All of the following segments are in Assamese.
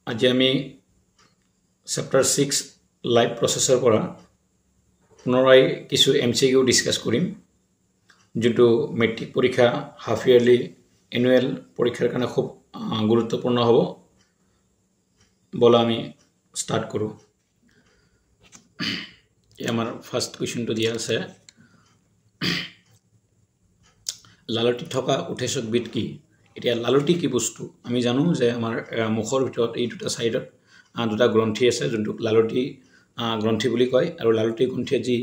আজি আমি চেপ্টাৰ 6 লাইভ প্ৰচেছৰ পৰা পুনৰাই কিছু MCQ ডিসকাস কৰিম যোনটো মেট্ৰিক পৰীক্ষা হাফ ইয়াৰলি এনুৱেল পৰীক্ষাৰ কাৰণে খুব গুৰুত্বপূৰ্ণ হ'ব বলা আমি স্টাৰ্ট কৰো আমাৰ ফাৰ্স্ট কোৱেশ্চনটো দিয়া আছে লালতি থকা উৎসেচকবিদ কি এতিয়া লালতি কি বস্তু আমি জানো যে আমাৰ মুখৰ ভিতৰত এই দুটা সাইডত দুটা গ্ৰন্থি আছে যোনটো লালতি গ্ৰন্থি বুলি কয় আৰু লালতি গ্ৰন্থিয়ে যি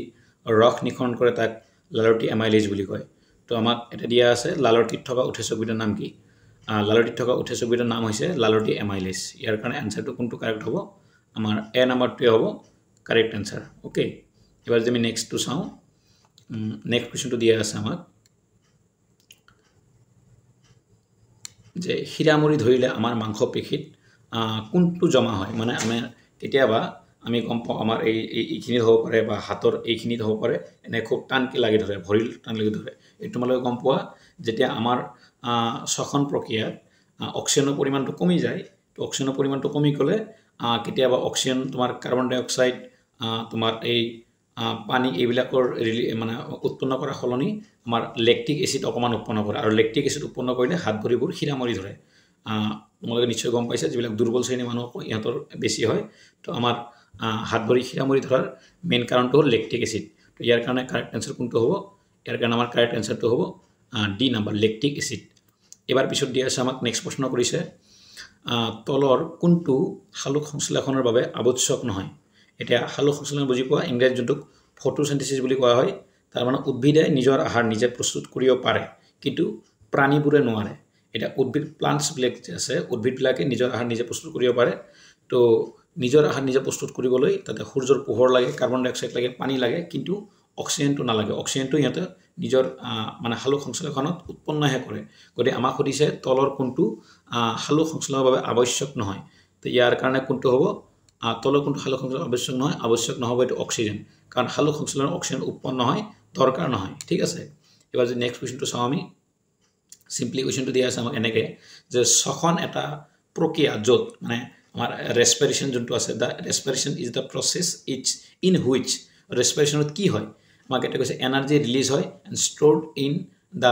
ৰস নিখৰণ কৰে তাক লালতি এমাইলেজ বুলি কয় তো আমাক এটা দিয়া আছে লালতিত থকা উৎসেচকবিদৰ নাম কি লালতিত থকা উৎসেচকবিদৰ নাম হৈছে লালতি এমাইলেজ ইয়াৰ কাৰণে আনসাৰটো কোনটো কাৰেক্ট হ'ব আমাৰ এ নাম্বাৰটো হ'ব কাৰেক্ট आंसर ओके এবাৰ আমি নেক্সট টু চাও নেক্সট কোৱেশ্চনটো দিয়া আছে আমাক যে হিৰামৰি ধৰিলে আমাৰ মাংস পেশীত কোনটো জমা হয় মানে আমি কেতিয়াবা আমি গম পাওঁ আমাৰ এইখিনি হ'ব পাৰে বা হাতৰ এইখিনিত হ'ব পাৰে এনে খুব টানকে লাগি ধৰে ভৰিল টান লাগি ধৰে এই তোমালোকে গম পোৱা যেতিয়া আমাৰ শ্বসন প্ৰক্ৰিয়াত অক্সিজেনৰ পৰিমাণটো কমি যায় তো অক্সিজেনৰ পৰিমাণটো কমি গলে কেতিয়াবা অক্সিজেন তোমাৰ কাৰ্বন ডাই অক্সাইড তোমাৰ এই পানী এইবিলাকৰ মানে উৎপন্ন কৰা হলনি আমাৰ লেকটিক এসিড অকমান উৎপন্ন কৰে আৰু লেকটিক এসিড উৎপন্ন কৰিলে হাত ভৰিবোৰ হিৰামৰি ধৰে তোমালোকে নিশ্চয় গম পাইছা যিবিলাক দুৰ্বল শ্ৰেণীৰ মানুহ ইহঁতৰ বেছি হয় তো আমাৰ হাত ভৰি হিৰামৰি ধৰাৰ মেইন কাৰণটো হ'ল লেকটিক এসিড তো ইয়াৰ কাৰণে কাৰেক্ট আনসাৰ কোনটো হ'ব ইয়াৰ কাৰণে আমাৰ কাৰেক্ট আনসাৰটো হ'ব ডি নাম্বাৰ লেকটিক এসিড এবাৰ পিছত দিয়া আছে আমাক নেক্সট প্ৰশ্ন কৰিছে তলৰ কোনটো হালুক সংশ্লেষণৰ বাবে আৱশ্যক নহয় এটা হালুক সংশ্লেষণ বুজি পোৱা ইংৰাজীত যোনটো ফটোসিনথেসিস বুলি কোৱা হয় তাৰ মানে উদ্ভিদে নিজৰ আহাৰ নিজে প্ৰস্তুত কৰিব পাৰে কিন্তু প্ৰাণীবোৰে নোৱাৰে এটা উদ্ভিদ প্লান্টস বিলাক আছে উদ্ভিদ বিলাকে নিজৰ আহাৰ নিজে প্ৰস্তুত কৰিব পাৰে তো নিজৰ আহাৰ নিজে প্ৰস্তুত কৰিবলৈ তাতে সূৰ্যৰ পোহৰ লাগে কাৰ্বন ডাই অক্সাইড লাগে পানী লাগে কিন্তু অক্সিজেনটো নালাগে অক্সিজেনটো ইহঁতে নিজৰ মানে হালুক সংশ্লেষণত উৎপন্নহে কৰে গতি আমাক সুধিছে তলৰ কোনটো হালুক সংশ্লেষণৰ বাবে আৱশ্যক নহয় তো ইয়াৰ কাৰণে কোনটো হ'ব তলৰ কোনটো হালুক সংশ্লেষণ আৱশ্যক নহব এটো অক্সিজেন কাৰণ হালুক সংশ্লেষণ অক্সিজেন উৎপন্ন হয় দৰকাৰ নহয় ঠিক আছে এবাৰ যে নেক্সট কোৱেশ্চনটো চাও আমি সিম্পলি কোৱেশ্চনটো দিয়া আছে আমাক এনেকে যে শ্বসন এটা প্ৰক্ৰিয়া যত মানে আমাৰ ৰেসপিৰেশন যোনটো আছে the respiration is the process in which ৰেসপিৰেশনত কি হয় আমাক এটা কৈছে এনাৰ্জি ৰিলিজ হয় and stored in the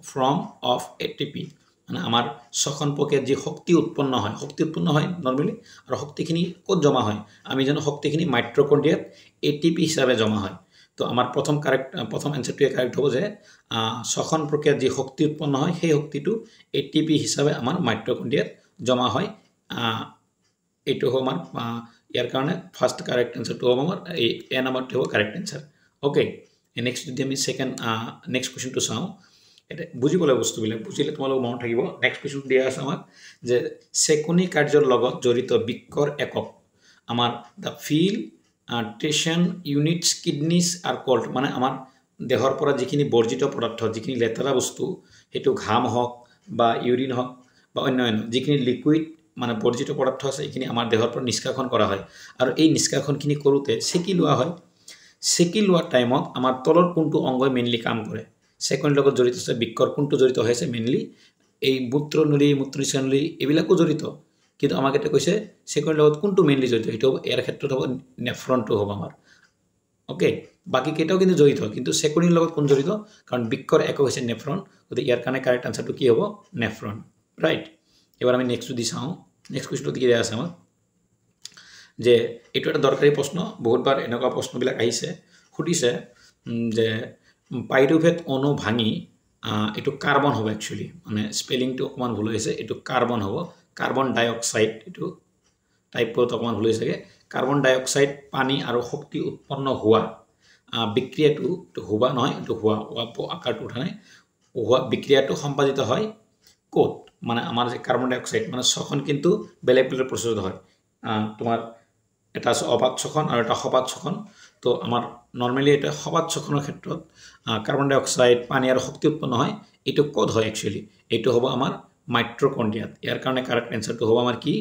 form of ATP মানে আমাৰ শ্বসন প্ৰক্ৰিয়াত যি শক্তি উৎপন্ন হয় নৰমালি আৰু শক্তিখিনি ক'ত জমা হয় আমি জানো শক্তিখিনি মাইট্ৰকন্ড্ৰিয়াত এটিপি হিচাপে জমা হয় তো আমাৰ প্ৰথম আনসাৰটো কাৰেক্ট হ'ব যে শ্বসন প্ৰক্ৰিয়াত যি শক্তি উৎপন্ন হয় সেই শক্তিটো এটিপি হিচাপে আমাৰ মাইট্ৰকন্ড্ৰিয়াত জমা হয় এইটো হ'ব আমাৰ ইয়াৰ কাৰণে ফাৰ্স্ট কাৰেক্ট আনসাৰটো হ'ব আমাৰ এই এ নাম্বাৰটো হ'ব কাৰেক্ট আনসাৰ ওকে নেক্সট যদি আমি সেকেন্ড নেক্সট কোৱেশ্চনটো চাও এটা বুজিবলৈ বস্তুবিলাক বুজিলে তোমালোক মনত থাকিব নেক্সট কোৱেশ্চন দিয়া আছে আমাক যে চেকনি কাৰ্যৰ লগত জড়িত বিক্কৰ একক আমাৰ the filtration units kidneys are called মানে আমাৰ দেহৰ পৰা যিখিনি বৰ্জিত পদাৰ্থ যিখিনি লেতেৰা বস্তু হেতু ঘাম হওক বা ইউৰিন হওক বা অন্য যিখিনি লিকুইড মানে বৰ্জিত পদাৰ্থ আছে এইখিনি আমাৰ দেহৰ পৰা নিষ্কাশন কৰা হয় আৰু এই নিষ্কাশনখিনি কৰোতে সেকি লোৱা হয় সেকি লোৱা টাইমত আমাৰ তলৰ কোনটো অংগই মেইনলি কাম কৰে সেকন্ড লগত জড়িত আছে বিক্কৰ কোনটো জড়িত হৈছে মেইনলি এই মূত্ৰনলী মূত্ৰনিষ্কানলী এবিলাকো জড়িত কিন্তু আমাক এটা কৈছে সেকন্ড লগত কোনটো মেইনলি জড়িত এটো এর ক্ষেত্ৰত হ'ব নেফ্ৰনটো হ'ব আমাৰ ওকে বাকি কেটাও কিন্তু জড়িত কিন্তু সেকন্ডৰ লগত কোন জড়িত কাৰণ বিক্কৰ একক হৈছে নেফ্ৰন গতি ইয়াৰ কাৰণে কাৰেক্ট আনসাৰটো কি হ'ব নেফ্ৰন ৰাইট এবাৰ আমি নেক্সট যদি চাও নেক্সট কোৱেশ্চনটো কি দিয়া আছে আমাৰ যে এটো এটা দৰকাৰী প্ৰশ্ন বহুতবাৰ এনেকুৱা প্ৰশ্নবিলাক আহিছে খুদিছে যে পাইৰুভেট অণু ভাঙি এটো কাৰ্বন হ'ব একচুয়ালি মানে স্পেলিংটো অকমান ভুল হৈছে এটো কাৰ্বন হ'ব কাৰ্বন ডাই অক্সাইড এটো টাইপত অকমান ভুল হৈছে কাৰ্বন ডাই অক্সাইড পানী আৰু শক্তি উৎপন্ন হোৱা বিক্ৰিয়াটো তো হোৱা নহয় এটো হোৱা আকাৰটো উঠা নাই হোৱা বিক্ৰিয়াটো সম্পাদিত হয় কোট মানে আমাৰ যে কাৰ্বন ডাই অক্সাইড মানে শ্বসন কিন্তু বেলেগ বেলেগ প্ৰচেছত হয় তোমাৰ এটা অপাত শ্বসন আৰু এটা সপাত শ্বসন তো আমাৰ নৰমালি এটা সপাত শ্বসনৰ ক্ষেত্ৰত কাৰ্বন ডাই অক্সাইড পানী আৰু শক্তি উৎপন্ন হয় এটো কোড হয় একচুয়ালি এটো হ'ব আমাৰ মাইট্ৰকন্ড্ৰিয়াত ইয়াৰ কাৰণে কাৰেক্ট আনসাৰটো হ'ব আমাৰ কি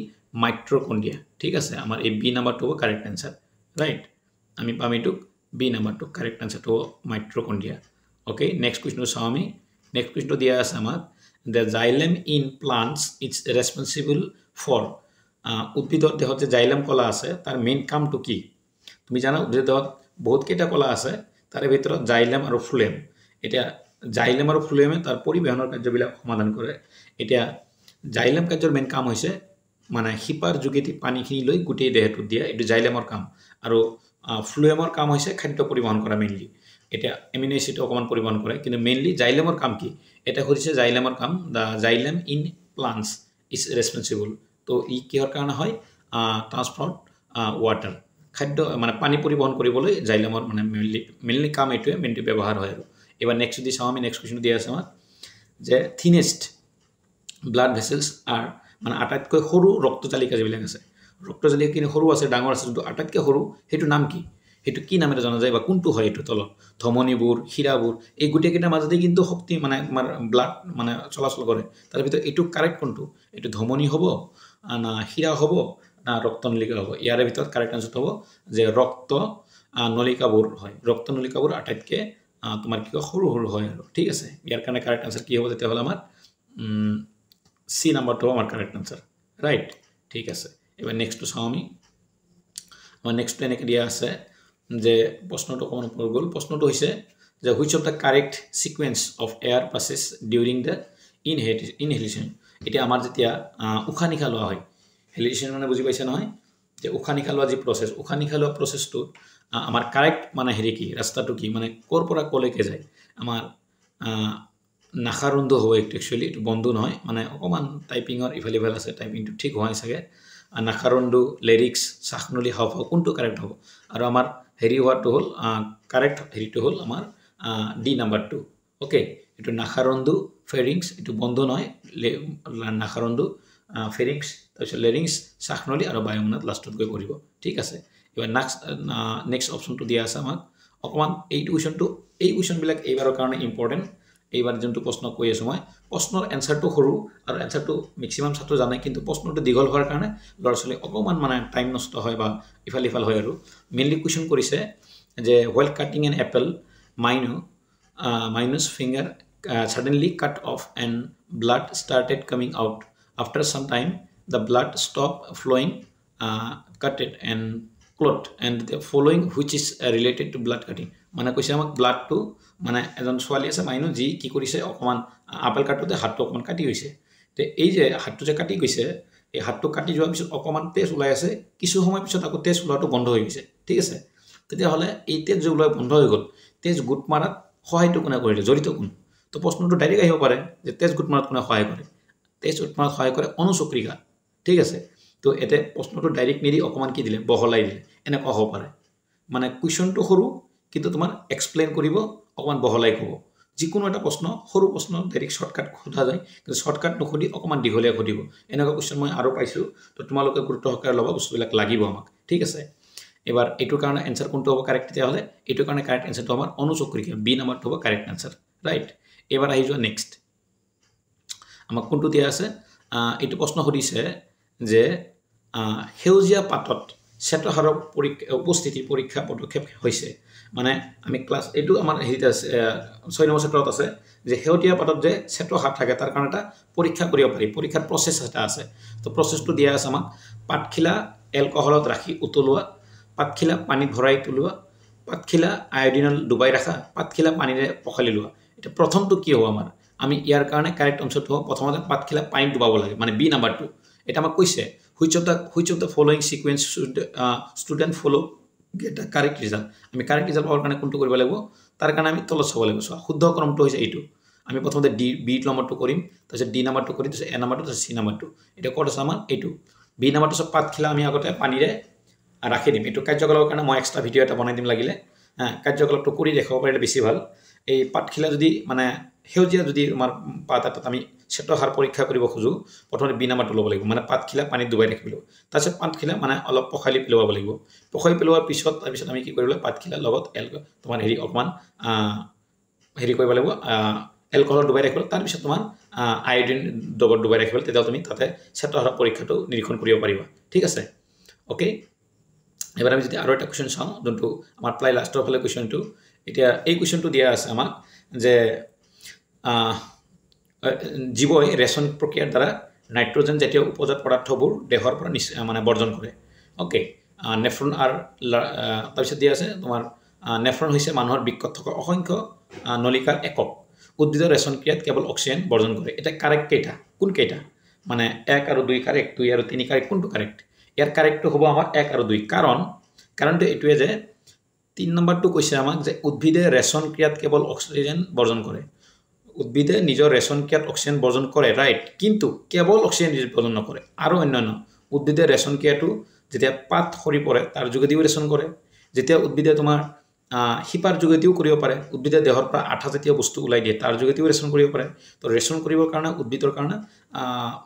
মাইট্ৰকন্ড্ৰিয়া ঠিক আছে আমাৰ এই বি নাম্বাৰটো হ'ব কাৰেক্ট আনসাৰ ৰাইট আমি পাম এটো বি নাম্বাৰটো কাৰেক্ট আনসাৰটো হ'ব মাইট্ৰকন্ড্ৰিয়া ওকে নেক্সট কোৱেশ্চনটো চাও আমি নেক্সট কোৱেশ্চনটো দিয়া আছে আমাক the xylem in plants is responsible for উদ্ভিদৰ দেহত যে জাইলাম কলা আছে তাৰ মেইন কামটো কি তুমি জানা উদ্ভিদৰ দেহত বহুত কেইটা কলা আছে তাৰে ভিতৰত জাইলাম আৰু ফ্লোয়েম এতিয়া জাইলাম আৰু ফ্লোয়েমে তাৰ পৰিবহনৰ কাৰ্যবিলাক সমাধান কৰে এতিয়া জাইলাম কাৰ্যৰ মেইন কাম হৈছে মানে শিপাৰ যোগেদি পানীখিনি লৈ গোটেই দেহটোত দিয়া এইটো জাইলামৰ কাম আৰু ফ্লোয়েমৰ কাম হৈছে খাদ্য পৰিবহন কৰা মেইনলি এটা এমিনো এসিড অকমান পৰিবহন কৰে কিন্তু মেইনলি জাইলামৰ কাম কি এটা হৈছে জাইলামৰ কাম দা জাইলাম ইন প্লান্টস ইজ ৰেসপন্সিবল তো ই কিহৰ কাৰণে হয় ট্ৰান্সপোৰ্ট ওয়াটাৰ খাদ্য মানে পানী পৰিবহন কৰিবলৈ জাইলামৰ মানে মেইনলি কাম এইটোৱে মেইনলি ব্যৱহাৰ হয় আৰু এবাৰ নেক্সট যদি চাওঁ আমি নেক্সট কোৱেশ্চন দিয়া আছে আমাৰ যে থিনেষ্ট ব্লাড ভেসেলস আৰ মানে আটাইতকৈ সৰু ৰক্তজালিকা যিবিলাক আছে ৰক্তজালিকা কিনে সৰু আছে ডাঙৰ আছে কিন্তু আটাইতকৈ সৰু হেতু নাম কি হেতু কি নামেৰে জনা যায় বা কোনটো হয় এটো তলত ধমনীবোৰ শিৰাবোৰ এই গুটেকেইটাৰ মাজতে কিন্তু শক্তি মানে আমাৰ ব্লাড মানে চলাচল কৰে তাৰ ভিতৰত এটো কাৰেক্ট কোনটো এটো ধমনী হ'ব না শিৰা হ'ব না ৰক্তনলিকা হ'ব ইয়াৰে ভিতৰত কাৰেক্ট আনসাৰ হ'ব যে ৰক্ত নলিকাবোৰ হয় ৰক্তনলিকাবোৰ আটাইতকৈ তোমাৰ কি সৰু সৰু হয় আৰু ঠিক আছে ইয়াৰ কাৰণে কাৰেক্ট আনসাৰ কি হ'ব তেতিয়া হল আমাৰ সি নাম্বাৰটো আমাৰ কাৰেক্ট আনসাৰ ৰাইট ঠিক আছে এবাৰ নেক্সটটো চাওঁ আমি আমাৰ নেক্সট এনেকৈ দিয়া আছে যে প্ৰশ্নটো কোন পৰ গল প্ৰশ্নটো হৈছে যে which of the correct sequence of air passes during the inhalation এটা আমাৰ যেতিয়া উশাহ নিশাহ লোৱা হয় হেলিশন মানে বুজি পাইছে নহয় যে উশাহ নিশাহ লোৱা যি প্ৰসেস উশাহ নিশাহ লোৱা প্ৰসেসটো আমাৰ কাৰেক্ট মানে হেৰি কি ৰাস্তাটো কি মানে কৰ পৰা কলৈকে যায় আমাৰ নাখাৰুন্ধ হ'ব একচুয়ালি এটো বন্ধ নহয় মানে অকমান টাইপিংৰ ইভালেবল আছে টাইপিংটো ঠিক হোৱাই থাকে নাখাৰুন্ধ লিৰিক্স সাখনলি হাওফাও কোনটো কাৰেক্ট হ'ব আৰু আমাৰ হেৰি হোৱাটো হল কাৰেক্ট হেৰিটো হল আমাৰ ডি নাম্বাৰ 2 ওকে এটো নাখাৰুন্ধ ফেৰিংস এটো বন্ধ নহয় নাখাৰুন্ধ ফেরিংস তারপর লেরিংস সাখনলি আর বায়ুমনাত লাস্টত গৈ পড়ব ঠিক আছে এবার নেক্সট অপশনটো দিয়া আছে আমাক অকমান এই কোয়েশ্চন বিলাক এইবাৰৰ কাৰণে ইম্পৰ্টেন্ট এইবাৰ যোনটো প্ৰশ্ন কৈ আছো মই প্ৰশ্নৰ এনসাৰটো সৰু আৰু এনসাৰটো ম্যাক্সিমাম ছাত্ৰ জানে কিন্তু প্ৰশ্নটো দীঘল হোৱাৰ কাৰণে লৰছলি অকমান মানে টাইম নষ্ট হয় বা ইফাল হয় আৰু মেইনলি কোয়েশ্চন কৰিছে যে while cutting an apple minus finger suddenly cut off and blood started coming out after some time the blood stopped flowing cut it and clot and the following which is related to blood cutting মানে কৈছে আমাক ব্লাড টু মানে এজন ছোৱালী আছে মাইনু যি কি কৰিছে অকমান আপেল কাটোতে হাতটো অকমান কাটি গৈছে তে এই যে হাতটো যে কাটি গৈছে এই হাতটো কাটি যোৱাৰ পিছত অকমান তেজ ওলাই আছে কিছু সময় পিছত আকৌ তেজ ওলাটো বন্ধ হৈ গৈছে ঠিক আছে তেতিয়া হলে এই তেজ যে ওলাই বন্ধ হৈ গল তেজ গুট মাৰাত সহায়টো কোনে কৰিলে জড়িত কোন তো প্ৰশ্নটো ডাইৰেক্ট আহিব পাৰে যে তেজ গুট মাৰাত কোনে সহায় কৰে তেজ গুট মাৰাত সহায় কৰে অনুচক্ৰিকা ঠিক আছে তো এতে প্ৰশ্নটো ডাইৰেক্ট নিদি অকমান কি দিলে বহলাই দিলে এনেকুৱা হ'ব পাৰে মানে কোৱেশ্চনটো সৰু কিন্তু তোমাৰ এক্সপ্লেইন কৰিব অকমান বহলাই কব যিকোনো এটা প্ৰশ্ন সৰু প্ৰশ্ন ডাইৰেক্ট শৰ্টকাট খোজা যায় কিন্তু শৰ্টকাট নখুদি অকমান দীঘলীয়া খুদিব এনেকুৱা কোৱেশ্চন মই আৰু পাইছো তো তোমালোকে গুৰুত্ব সহকাৰে লবা বস্তুবিলাক লাগিব আমাক ঠিক আছে এবাৰ এটোৰ কাৰণে আনসাৰ কোনটো হ'ব কাৰেক্ট তেতিয়া হলে এটোৰ কাৰণে কাৰেক্ট আনসাৰটো আমাৰ অনুচক্ৰিকা বি নাম্বাৰটো হ'ব কাৰেক্ট আনসাৰ ৰাইট এবাৰ আহি যোৱা নেক্সট আমাক কোনটো দিয়া আছে এটো প্ৰশ্ন সুধিছে যে হেউজিয়া পাতত শ্বেতসাৰৰ উপস্থিতি পৰীক্ষা পদক্ষেপ হৈছে মানে আমি ক্লাস এটো আমাৰ হেৰিত আছে 6 নম্বৰ চেপ্টাৰত আছে যে হেউজিয়া পাতত যে শ্বেতসাৰ থাকে তাৰ কাৰণে এটা পৰীক্ষা কৰিব পাৰি পৰীক্ষাৰ প্ৰসেস এটা আছে তো প্ৰসেসটো দিয়া আছে আমাক পাতখিলা এলকহলত ৰাখি উতলোৱা পাতখিলা পানীত ভৰাই তুলোৱা পাতখিলা আয়োডিনল ডুবাই ৰাখা পাতখিলা পানীৰে পখালি লোৱা এটা প্ৰথমটো কি হ'ব আমাৰ আমি ইয়াৰ কাৰণে কাৰেক্ট আনসাৰটো হ'ব প্ৰথমতে পাতখিলা পানীত ডুবাব লাগে মানে বি নাম্বাৰ 2 এটা আমাক কৈছে which of the following sequence should student follow get a correct result আমি কারেক্ট রেজাল্ট পাওয়ার কাৰণে কোনটো কৰিব লাগিব তাৰ কাৰণে আমি তলত চাব লাগিব শুদ্ধ ক্ৰমটো হৈছে এইটো আমি প্ৰথমতে ডি বি নম্বৰটো কৰিম তাৰপিছত ডি নম্বৰটো কৰিম তাৰপিছত এ নম্বৰটো তাৰপিছত সি নম্বৰটো এটা কোড আছে আমাৰ এইটো বি নম্বৰটো সব পাতখিলা আমি আগতে পানীৰে ৰাখি দিম এইটো কাৰ্যকলাপৰ কাৰণে মই এক্সট্ৰা ভিডিও এটা বনাই দিম লাগিলে কাৰ্যকলাপটো কৰি দেখাব পাৰিলে বেছি ভাল এই পাতখিলা যদি মানে হেউজিয়া যদি আমাৰ পাতাত আমি শ্বেতসাৰ পৰীক্ষা কৰিব খুজো প্ৰথমতে বি নাম্বাৰটো ল'ব লাগিব মানে পাতখিলা পানীত ডুবাই ৰাখিব লাগিব তাৰপিছত পাতখিলা মানে অলপ পখালি পেলাব লাগিব পখালি পেলোৱাৰ পিছত তাৰপিছত আমি কি কৰিব লাগিব পাতখিলা লগত তোমাৰ হেৰি অকমান হেৰি কৰিব লাগিব এলকহল ডুবাই ৰাখিব তাৰপিছত তোমাৰ আয়োডিন ডুবাই ৰাখিব তেতিয়া তুমি তাতে শ্বেতসাৰ পৰীক্ষাটো নিৰীক্ষণ কৰিব পাৰিবা ঠিক আছে ওকে এবাৰ আমি যদি আৰু এটা কোৱেশ্চন চাওঁ যোনটো আমাৰ প্লাই লাষ্টৰ ফালে কোৱেশ্চনটো এতিয়া এই কোৱেশ্চনটো দিয়া আছে আমাক যে জীৱই ৰেচন প্ৰক্ৰিয়াৰ দ্বাৰা নাইট্ৰজেন জাতীয় উপজাত পদাৰ্থবোৰ দেহৰ পৰা মানে বৰ্জন কৰে ওকে নেফ্ৰন আৰু তাৰপিছত দিয়া আছে তোমাৰ নেফ্ৰন হৈছে মানুহৰ বৃক্কত থকা অসংখ্য নলিকাৰ একক উদ্ভিদৰ ৰেচন ক্ৰিয়াত কেৱল অক্সিজেন বৰ্জন কৰে এটা কাৰেক্ট কেইটা কোন কেইটা মানে 1 আৰু 2 কাৰেক্ট 2 আৰু 3 কাৰেক্ট কোনটো কাৰেক্ট ইয়াৰ কাৰেক্টটো হ'ব আমাৰ 1 আৰু 2 কাৰণটো এইটোৱে যে 3 নম্বৰটো কৈছে আমাক যে উদ্ভিদে ৰেচন ক্ৰিয়াত কেৱল অক্সিজেন বৰ্জন কৰে উদ্ভিদে নিজৰ ৰেচন ক্ৰিয়াত অক্সিজেন বৰ্জন কৰে ৰাইট কিন্তু কেৱল অক্সিজেন বৰ্জন নকৰে আৰু অন্যান্য উদ্ভিদে ৰেচন ক্ৰিয়াটো যেতিয়া পাত সৰি পৰে তাৰ যোগেদিও ৰেচন কৰে যেতিয়া উদ্ভিদে তোমাৰ হিপাৰ যোগেদিও কৰিব পাৰে উদ্ভিদে দেহৰ পৰা আঠা জাতীয় বস্তু ওলাই দিয়ে তাৰ যোগেদিও ৰেচন কৰিব পাৰে তো ৰেচন কৰিবৰ কাৰণে উদ্ভিদৰ কাৰণে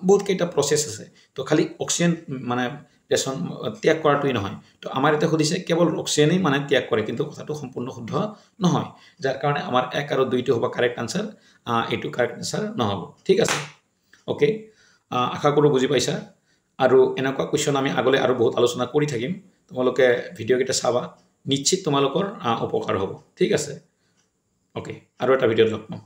বহুত কেইটা প্ৰচেছ আছে তো খালি অক্সিজেন মানে ৰেচন ত্যাগ কৰাটোই নহয় তো আমাৰ এটা সুধিছে কেৱল অক্সিজেনেই মানে ত্যাগ কৰে কিন্তু কথাটো সম্পূৰ্ণ শুদ্ধ নহয় যাৰ কাৰণে আমাৰ 1 আৰু 2 টো হ'ব কাৰেক্ট আনসাৰ এইটো কাৰেক্ট আনসাৰ নহব ঠিক আছে ওকে আশা কৰো বুজি পাইছা আৰু এনেকুৱা কোৱেশ্চন আমি আগলৈ আৰু বহুত আলোচনা কৰি থাকিম তোমালোকে ভিডিও কেইটা চাবা নিশ্চিত তোমালোকৰ উপকাৰ হ'ব ঠিক আছে ওকে আৰু এটা ভিডিওত লগ পাম